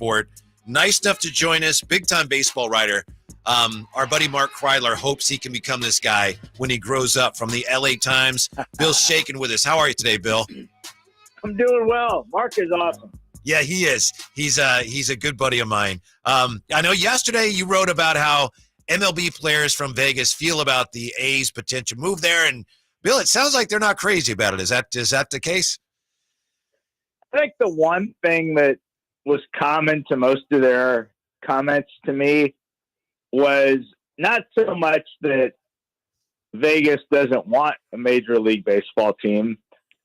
sport. Nice enough to join us, big-time baseball writer. Our buddy Mark Kreidler hopes he can become this guy when he grows up, from the LA Times. Bill Shaikin with us. How are you today, Bill? I'm doing well. Mark is awesome. Yeah, he is. He's a good buddy of mine. I know yesterday you wrote about how MLB players from Vegas feel about the A's potential move there. And, Bill, it sounds like they're not crazy about it. Is that the case? I think the one thing that was common to most of their comments to me was not so much that Vegas doesn't want a Major League Baseball team,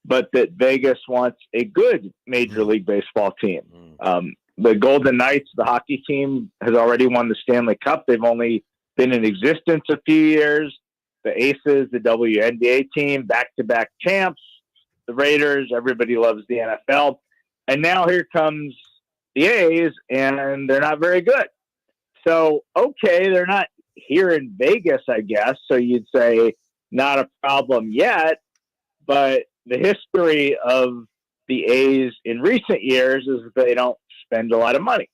but that Vegas wants a good Major League Baseball team. The Golden Knights, the hockey team, has already won the Stanley Cup. They've only been in existence a few years. The Aces, the WNBA team, back-to-back champs. The Raiders, everybody loves the NFL. And now here comes the A's, and they're not very good. So, okay, they're not here in Vegas, I guess. So you'd say not a problem yet. But the history of the A's in recent years is that they don't spend a lot of money.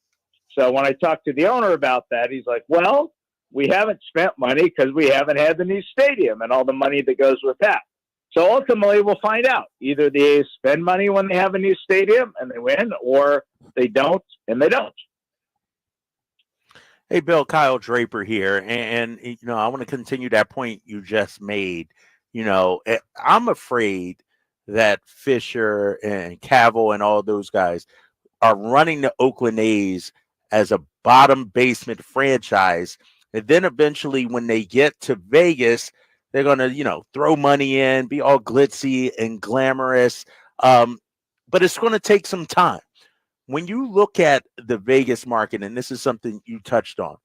So when I talked to the owner about that, he's like, well, we haven't spent money because we haven't had the new stadium and all the money that goes with that. So ultimately, we'll find out. Either the A's spend money when they have a new stadium and they win, or they don't and they don't. Hey, Bill, Kyle Draper here. And I want to continue that point you just made. I'm afraid that Fisher and Cavill and all those guys are running the Oakland A's as a bottom basement franchise. And then eventually when they get to Vegas, they're going to, throw money in, be all glitzy and glamorous. But it's going to take some time. When you look at the Vegas market, and this is something you touched on,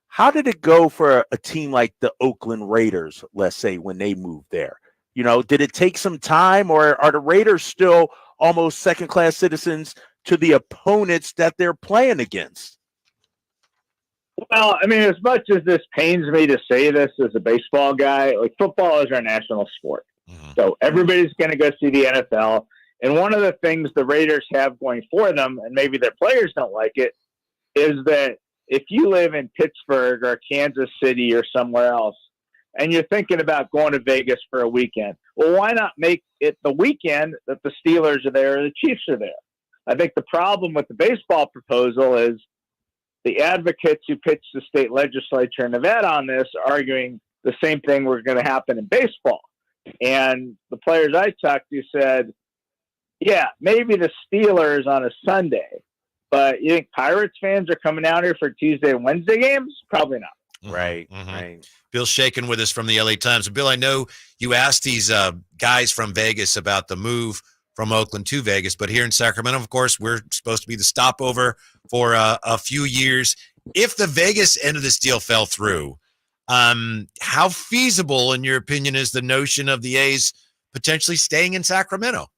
how did it go for a team like the Oakland Raiders, let's say, when they moved there? Did it take some time, or are the Raiders still almost second-class citizens to the opponents that they're playing against? Well, I mean, as much as this pains me to say this as a baseball guy, like, football is our national sport. So everybody's going to go see the NFL. And one of the things the Raiders have going for them, and maybe their players don't like it, is that if you live in Pittsburgh or Kansas City or somewhere else, and you're thinking about going to Vegas for a weekend, well, why not make it the weekend that the Steelers are there or the Chiefs are there? I think the problem with the baseball proposal is the advocates who pitched the state legislature in Nevada on this are arguing the same thing was going to happen in baseball. And the players I talked to said, yeah, maybe the Steelers on a Sunday, but you think Pirates fans are coming out here for Tuesday and Wednesday games? Probably not. Right. Right. Bill Shaikin with us from the LA Times. Bill, I know you asked these guys from Vegas about the move from Oakland to Vegas, but here in Sacramento, of course, we're supposed to be the stopover for a few years. If the Vegas end of this deal fell through, how feasible, in your opinion, is the notion of the A's potentially staying in Sacramento?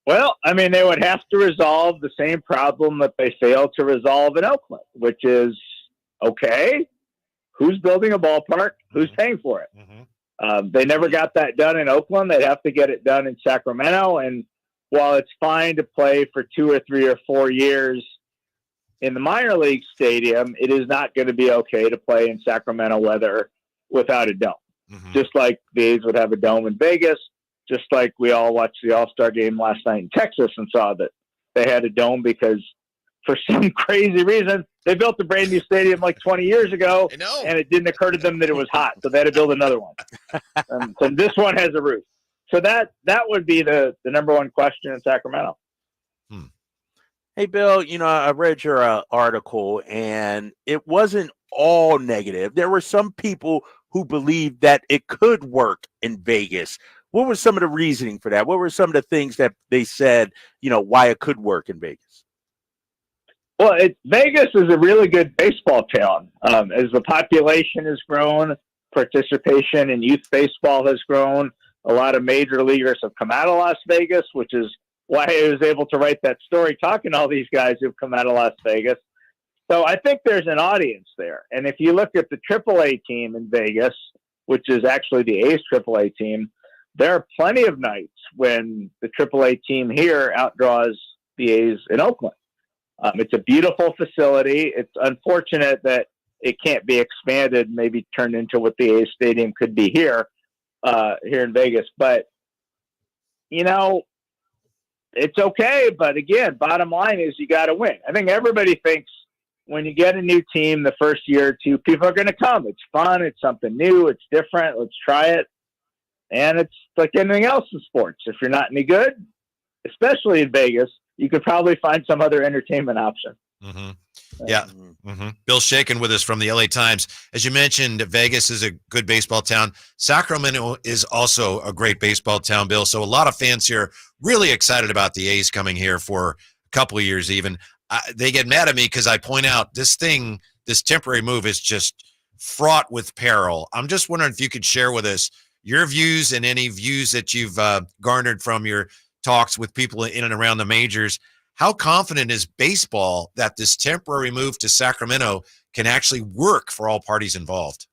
Well, I mean, they would have to resolve the same problem that they failed to resolve in Oakland, which is, okay, who's building a ballpark? Who's paying for it? They never got that done in Oakland. They'd have to get it done in Sacramento. And while it's fine to play for 2 or 3 or 4 years in the minor league stadium, it is not going to be okay to play in Sacramento weather without a dome. Just like the A's would have a dome in Vegas, just like we all watched the All-Star game last night in Texas and saw that they had a dome because for some crazy reason, they built a brand new stadium like 20 years ago, and it didn't occur to them that it was hot, so they had to build another one. So this one has a roof. So that would be the number one question in Sacramento. Hey, Bill, I read your article, and it wasn't all negative. There were some people who believed that it could work in Vegas. What was some of the reasoning for that? What were some of the things that they said, why it could work in Vegas? Well, Vegas is a really good baseball town. As the population has grown, participation in youth baseball has grown. A lot of major leaguers have come out of Las Vegas, which is why I was able to write that story talking to all these guys who've come out of Las Vegas. So I think there's an audience there. And if you look at the AAA team in Vegas, which is actually the A's AAA team, there are plenty of nights when the AAA team here outdraws the A's in Oakland. It's a beautiful facility. It's unfortunate that it can't be expanded, maybe turned into what the A's stadium could be here in Vegas. But, it's okay. But again, bottom line is you got to win. I think everybody thinks when you get a new team the first year or two, people are going to come. It's fun. It's something new. It's different. Let's try it. And it's like anything else in sports. If you're not any good, especially in Vegas, you could probably find some other entertainment option. Mm-hmm. Yeah. Mm-hmm. Bill Shaikin with us from the LA Times. As you mentioned, Vegas is a good baseball town. Sacramento is also a great baseball town, Bill. So a lot of fans here really excited about the A's coming here for a couple of years even. They get mad at me because I point out this temporary move is just fraught with peril. I'm just wondering if you could share with us your views and any views that you've garnered from your talks with people in and around the majors. How confident is baseball that this temporary move to Sacramento can actually work for all parties involved?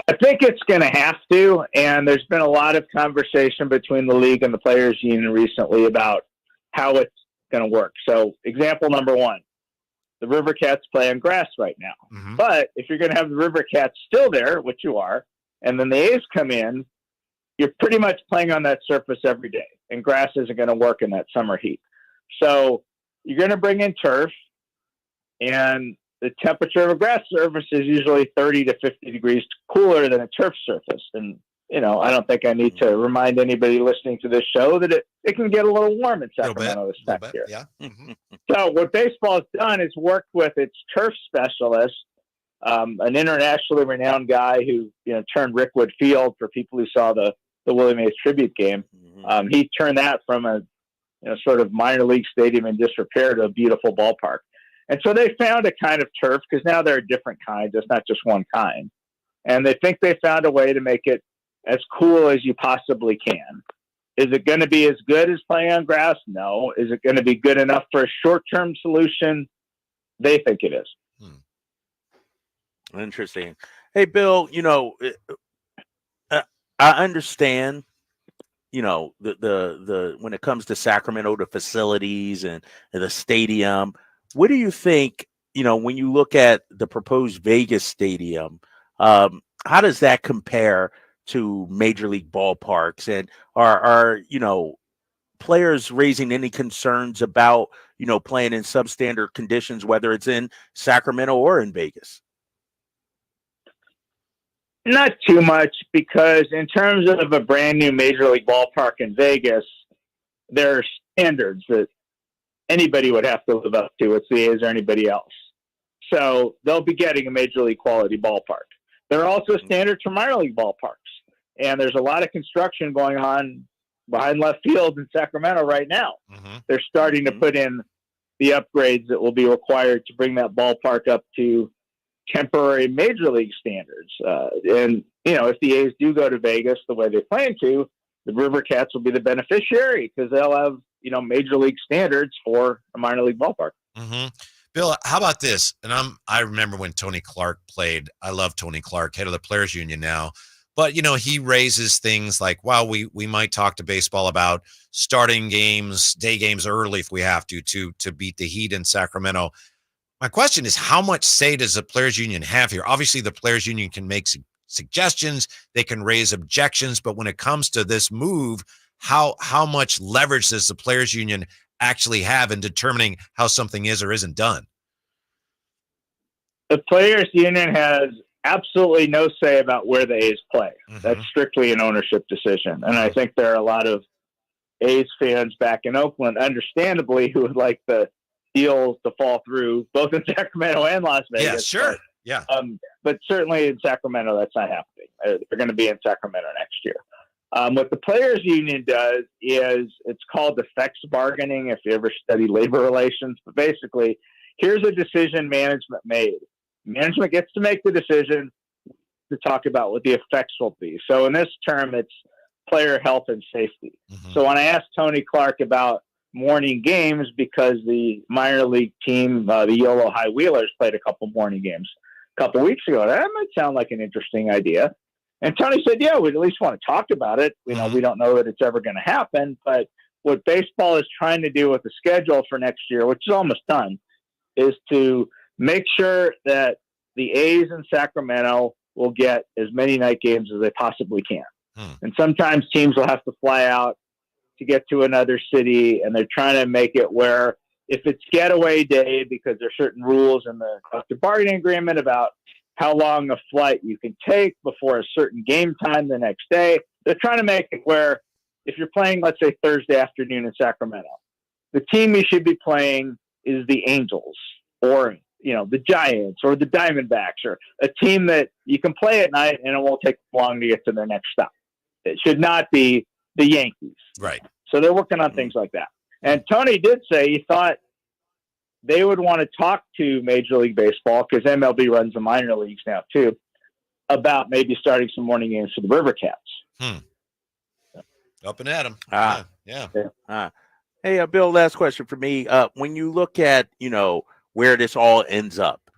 I think it's going to have to, and there's been a lot of conversation between the league and the players union recently about how it's going to work. So example number one, the River Cats play on grass right now. Mm-hmm. But if you're going to have the River Cats still there, which you are, and then the A's come in, you're pretty much playing on that surface every day, and grass isn't going to work in that summer heat. So you're going to bring in turf, and the temperature of a grass surface is usually 30 to 50 degrees cooler than a turf surface. And, I don't think I need to remind anybody listening to this show that it can get a little warm in Sacramento this time of year. Yeah. Mm-hmm. So what baseball has done is worked with its turf specialist, an internationally renowned guy who, turned Rickwood Field for people who saw the Willie Mays tribute game. Mm-hmm. He turned that from a sort of minor league stadium in disrepair to a beautiful ballpark. And so they found a kind of turf, because now there are different kinds. It's not just one kind. And they think they found a way to make it as cool as you possibly can. Is it going to be as good as playing on grass? No. Is it going to be good enough for a short-term solution? They think it is. Interesting. Hey, Bill, I understand, the when it comes to Sacramento, the facilities and the stadium. What do you think, when you look at the proposed Vegas stadium, how does that compare to major league ballparks? And are players raising any concerns about, playing in substandard conditions, whether it's in Sacramento or in Vegas? Not too much, because in terms of a brand new major league ballpark in Vegas, there are standards that anybody would have to live up to. It's the A's or anybody else. So they'll be getting a major league quality ballpark. There are also standards for minor league ballparks. And there's a lot of construction going on behind left field in Sacramento right now. Mm-hmm. They're starting to put in the upgrades that will be required to bring that ballpark up to temporary major league standards. And, if the A's do go to Vegas the way they plan to, the River Cats will be the beneficiary, because they'll have, major league standards for a minor league ballpark. Mm-hmm. Bill, how about this? And I remember when Tony Clark played. I love Tony Clark, head of the Players Union now. But, he raises things like, wow, we might talk to baseball about starting day games early if we have to beat the Heat in Sacramento. My question is, how much say does the Players Union have here? Obviously, the Players Union can make suggestions, they can raise objections, but when it comes to this move, how much leverage does the Players Union actually have in determining how something is or isn't done? The Players Union has absolutely no say about where the A's play. Mm-hmm. That's strictly an ownership decision. And I think there are a lot of A's fans back in Oakland, understandably, who would like the deals to fall through, both in Sacramento and Las Vegas. Yeah, sure. Yeah. But certainly in Sacramento, that's not happening. They're going to be in Sacramento next year. What the Players Union does is it's called effects bargaining, if you ever study labor relations. But basically, here's a decision management made. Management gets to make the decision to talk about what the effects will be. So in this term, it's player health and safety. Mm-hmm. So when I asked Tony Clark about morning games, because the minor league team, the YOLO High Wheelers, played a couple morning games a couple weeks ago, that might sound like an interesting idea. And Tony said, yeah, we'd at least want to talk about it. We don't know that it's ever going to happen, but what baseball is trying to do with the schedule for next year, which is almost done, is to make sure that the A's in Sacramento will get as many night games as they possibly can. And sometimes teams will have to fly out to get to another city, and they're trying to make it where if it's getaway day, because there's certain rules in the collective bargaining agreement about how long a flight you can take before a certain game time the next day, they're trying to make it where if you're playing, let's say, Thursday afternoon in Sacramento, the team you should be playing is the Angels or, the Giants or the Diamondbacks, or a team that you can play at night and it won't take long to get to their next stop. It should not be the Yankees. Right. So they're working on things like that. And Tony did say he thought they would want to talk to Major League Baseball, because MLB runs the minor leagues now too, about maybe starting some morning games for the River Cats. Up and at 'em. Yeah. Hey, Bill, last question for me. When you look at, where this all ends up,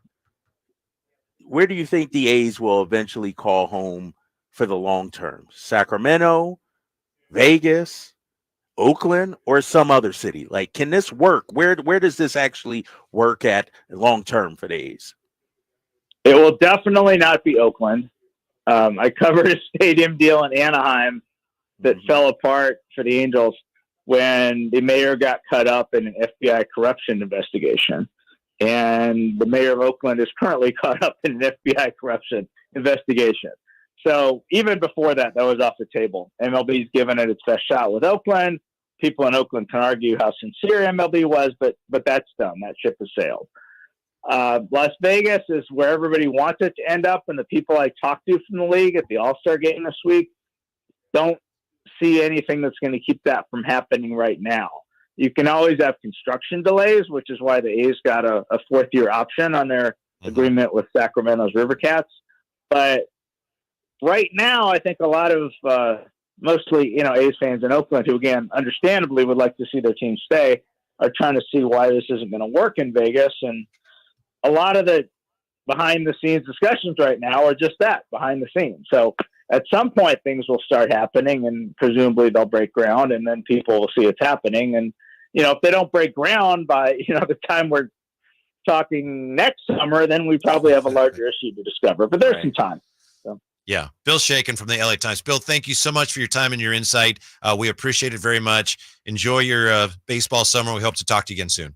where do you think the A's will eventually call home for the long term? Sacramento, Vegas, Oakland, or some other city? Like, can this work? Where does this actually work at long term for the A's? It will definitely not be Oakland. I covered a stadium deal in Anaheim that fell apart for the Angels when the mayor got cut up in an FBI corruption investigation. And the mayor of Oakland is currently caught up in an FBI corruption investigation. So even before that was off the table. MLB's given it its best shot with Oakland. People in Oakland can argue how sincere MLB was, but that's done. That ship has sailed. Las Vegas is where everybody wants it to end up, and the people I talked to from the league at the All-Star game this week don't see anything that's going to keep that from happening right now. You can always have construction delays, which is why the A's got a fourth-year option on their agreement with Sacramento's River Cats. But right now, I think a lot of mostly, A's fans in Oakland, who, again, understandably would like to see their team stay, are trying to see why this isn't going to work in Vegas. And a lot of the behind-the-scenes discussions right now are just that, behind the scenes. So at some point, things will start happening, and presumably they'll break ground, and then people will see it's happening. And, if they don't break ground by, the time we're talking next summer, then we probably have a larger issue to discover. But there's some time. So. Yeah. Bill Shaikin from the LA Times. Bill, thank you so much for your time and your insight. We appreciate it very much. Enjoy your baseball summer. We hope to talk to you again soon.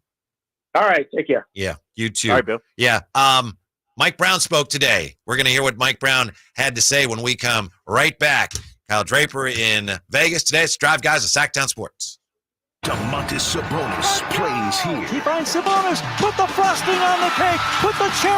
All right. Take care. Yeah. You too. All right, Bill. Yeah. Mike Brown spoke today. We're going to hear what Mike Brown had to say when we come right back. Kyle Draper in Vegas. Today it's Drive Guys of Sactown Sports. Domantas Sabonis plays here. He finds Sabonis, put the frosting on the cake, put the cherry